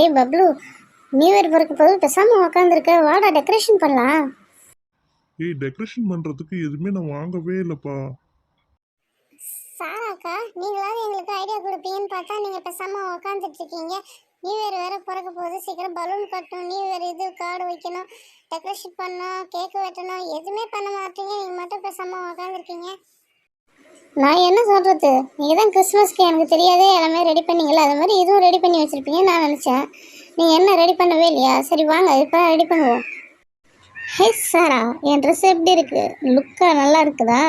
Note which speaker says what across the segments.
Speaker 1: ஏய் Bablu, new year பிறக்க போது பேசாம உட்காந்துருக்க, வாடா டெக்கரேஷன் பண்ணலாம்.
Speaker 2: டெக்கரேஷன் பண்றதுக்கு எதுவுமே நான் வாங்கவே இல்லப்பா.
Speaker 1: சாராக்கா, நீங்களாவது எங்களுக்கு ஐடியா கொடுப்பீங்கன்னு பார்த்தா நீங்க பேசாம உட்காந்துட்டு இருக்கீங்க. நியூ இயர் வேற பிறக்க போது, சீக்கிரம் பலூன் கட்டணும், நியூ இயர் இது கார்டு வைக்கணும், டெக்கரேஷன் பண்ணணும், கேக் வெட்டணும், எதுவுமே பண்ண மாட்டீங்க. நீங்க மட்டும் பேசாம உட்காந்துருக்கீங்க. நான் என்ன சொல்றது, நீங்க தான் கிறிஸ்மஸ்க்கு எனக்கு தெரியாதே எல்லாமே ரெடி பண்ணீங்களா, அது மாதிரி இதுவும் ரெடி பண்ணி வச்சிருப்பீங்க நான் நினைச்சேன். நீங்க என்ன ரெடி பண்ணவே இல்லையா? சரி வாங்க இப்போ ரெடி பண்ணுவோம். ஹே சாரா, என் ட்ரெஸ் எப்படி இருக்கு? லுக்கா நல்லா இருக்குதா?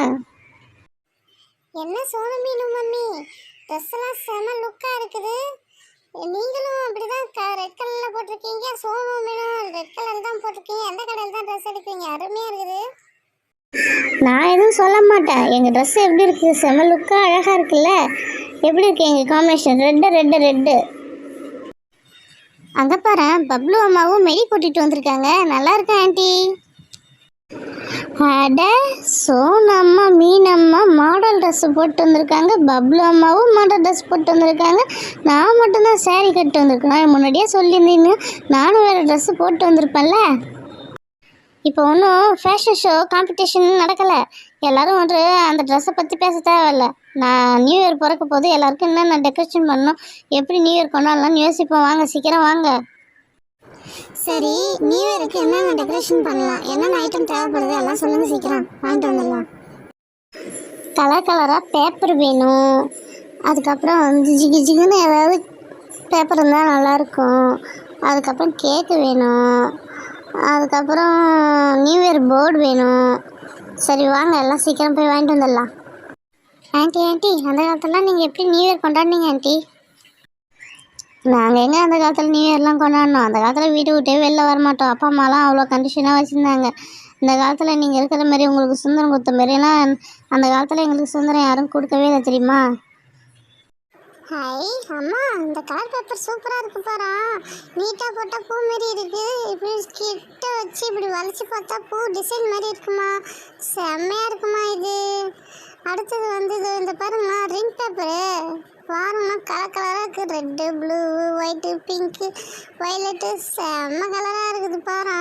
Speaker 1: என்ன சோனு மீனு மம்மி, ட்ரெஸ் எல்லாம் செம லுக்கா இருக்குது. நீங்களும் அப்படிதான் ரெட் கலர்ல போட்டிருக்கீங்க, சோனு மீனும் ரெட் கலர் தான் போட்டிருக்கீங்க. எந்த கடையில் தான் ட்ரெஸ் எடுப்பீங்க? அருமையா இருக்குது. நான் எதுவும் சொல்ல மாட்டேன், எங்கள் ட்ரெஸ் எப்படி இருக்குது, செம லுக்காக அழகாக இருக்குல்ல. எப்படி இருக்கு எங்கள் காம்பினேஷன்? ரெட்டு. அங்கே பாரு, பப்ளு அம்மாவும் மெடி போட்டுட்டு வந்திருக்காங்க. நல்லா இருக்கா ஆண்டி? அட, சோனம்மா மீனம்மா மாடல் ட்ரெஸ் போட்டு வந்திருக்காங்க, பப்ளு அம்மாவும் மாடல் ட்ரெஸ் போட்டு வந்திருக்காங்க. நான் மட்டும்தான் சேரீ கட்டு வந்திருக்கேன். முன்னாடியே சொல்லியிருந்தீங்க, நானும் வேறு ட்ரெஸ்ஸு போட்டு வந்திருப்பேன்ல. இப்போ ஒன்றும் ஃபேஷன் ஷோ காம்படிஷன் நடக்கலை. எல்லோரும் வந்து அந்த ட்ரெஸ்ஸை பற்றி பேச தேவையில்ல. நான் நியூ இயர் பிறக்க போது எல்லாருக்கும் என்னென்ன டெக்கரேஷன் பண்ணணும், எப்படி நியூ இயர் கொண்டாடலாம்னு யோசிப்போம். வாங்க சீக்கிரம் வாங்க. சரி, நியூ இயருக்கு என்னென்ன டெக்கரேஷன் பண்ணலாம், என்னென்ன ஐட்டம் தேவைப்படுது எல்லாம் சொல்லுங்கள், சீக்கிரம் வாங்கிட்டு வந்துடலாம். கலர் கலராக பேப்பர் வேணும். அதுக்கப்புறம் வந்து ஜிகுன்னு ஏதாவது பேப்பர் இருந்தால் நல்லாயிருக்கும். அதுக்கப்புறம் கேக்கு வேணும். அதுக்கப்புறம் நியூ இயர் போர்டு வேணும். சரி வாங்க எல்லாம் சீக்கிரம் போய் வாங்கிட்டு வந்துடலாம். ஆண்டி, அந்த காலத்துலலாம் நீங்கள் எப்படி நியூ இயர் கொண்டாடினீங்க ஆண்டி? நாங்கள் எங்கே அந்த காலத்தில் நியூ இயர்லாம் கொண்டாடினோம்? அந்த காலத்தில் வீட்டு விட்டே வெளில வரமாட்டோம். அப்பா அம்மாலாம் அவ்வளோ கண்டிஷனாக வச்சுருந்தாங்க. இந்த காலத்தில் நீங்கள் இருக்கிற மாதிரி உங்களுக்கு சுதந்திரம் கொடுத்த மாதிரிலாம் அந்த காலத்தில் எங்களுக்கு சுதந்திரம் யாரும் கொடுக்கவே இல்லை தெரியுமா? ஹாய் அம்மா, இந்த கலர் பேப்பர் சூப்பராக இருக்கு பாரா. நீட்டாக போட்டால் பூ மாரி இருக்குது. இப்படி கிட்ட வச்சு இப்படி வளைச்சி பார்த்தா பூ டிசைன் மாதிரி இருக்குமா, செம்மையாக இருக்குமா இது. அடுத்தது வந்து இது இந்த பாருங்களா, ரிங் பேப்பரு பாருங்கன்னா கலர் கலராக இருக்குது. Red, blue, white, pink, violet, செம்ம கலராக இருக்குது பாரா.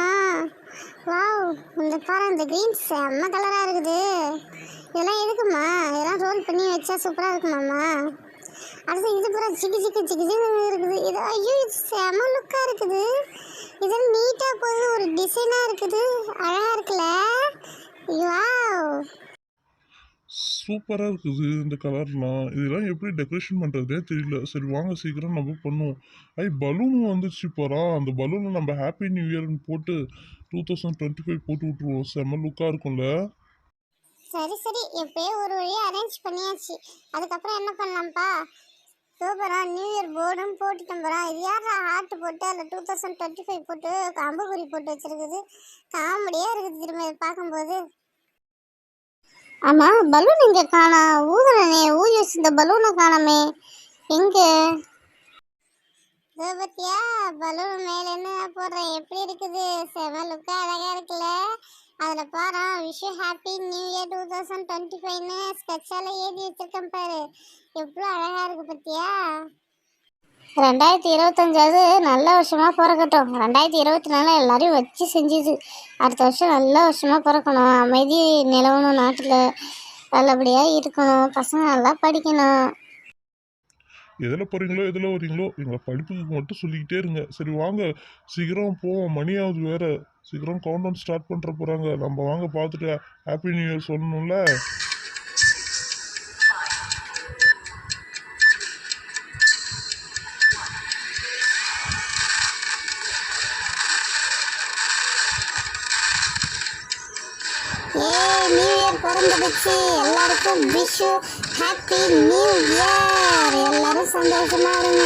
Speaker 1: வாவ், இந்த பாரு இந்த க்ரீன் செம்ம கலராக இருக்குது. இதெல்லாம் எதுக்குமா? இதெல்லாம் ரோல் பண்ணி வச்சா சூப்பராக இருக்குமாம்மா. அடுத்து இது பூரா ஜிகுன்னு இருக்குது. இது ஐயோ, இது செம லுக்காக இருக்குது. இது நீட்டாக போகுது, ஒரு டிசைனாக இருக்குது, அழகாக இருக்குல்ல. வாவ்,
Speaker 2: சூப்பராக இருக்குது இந்த கலர்லாம். இதெல்லாம் எப்படி டெக்கரேஷன் பண்ணுறதே தெரியல. சரி வாங்க சீக்கிரம் நம்ம பண்ணுவோம். பலூன் வந்துச்சு போகிறா. அந்த பலூனில் நம்ம ஹாப்பி நியூ இயர்னு போட்டு 2025 போட்டு விட்ருவோம். செம்ம லுக்காக இருக்கும்ல.
Speaker 1: சரி எப்பயோ ஒரு வழியாக அரேஞ்ச் பண்ணியாச்சு. அதுக்கப்புறம் என்ன பண்ணலாம்ப்பா? சூப்பராக நியூ இயர் போர்டும் போட்டுட்டோம் போகிறா. இது யாரா ஹார்ட் போட்டு அதில் 2025 போட்டு அம்புகுறி போட்டு வச்சுருக்குது. காமெடியாக இருக்குது திரும்ப இதை பார்க்கும்போது. ஆமாம், பலூன் இங்கே காணா. ஊதுனே ஊதி வச்சிருந்த பலூனை காணாமே, எங்கே? பத்தியா, பலூன் மேலே என்ன போடுறேன், எப்படி இருக்குது, செம லுக்காக அழகாக இருக்குல்ல. அதில் பாரு, விஷ் ஹாப்பி நியூ இயர் 2025ன்னு ஸ்கெட்சால் எழுதி வச்சிருக்கேன் பாரு, எவ்வளோ அழகாக இருக்குது பத்தியா. 2025 நல்ல வருஷமாக பிறக்கட்டும். 2024 எல்லாரையும் வச்சு செஞ்சுது. அடுத்த வருஷம் நல்ல வருஷமாக பிறக்கணும், அமைதி நிலவணும், நாட்டில் நல்லபடியாக இருக்கணும், பசங்க நல்லா படிக்கணும்.
Speaker 2: எதில் போகிறீங்களோ எதில் வரீங்களோ எங்களை படிப்புக்கு மட்டும் சொல்லிக்கிட்டே இருங்க. சரி வாங்க சீக்கிரம் போவோம், மணியாவது வேறு. சீக்கிரம் கவுண்ட் ஸ்டார்ட் பண்ணுற போகிறாங்க. நம்ம வாங்க பார்த்துட்டு ஹாப்பி நியூ இயர் சொல்லணும்ல.
Speaker 1: நியூ இயர் பிறந்துடுச்சு, எல்லாருக்கும் விஷ் ஹாப்பி நியூ இயர். எல்லாரும் சந்தோஷமா இருங்க.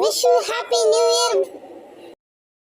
Speaker 1: Wish you happy new year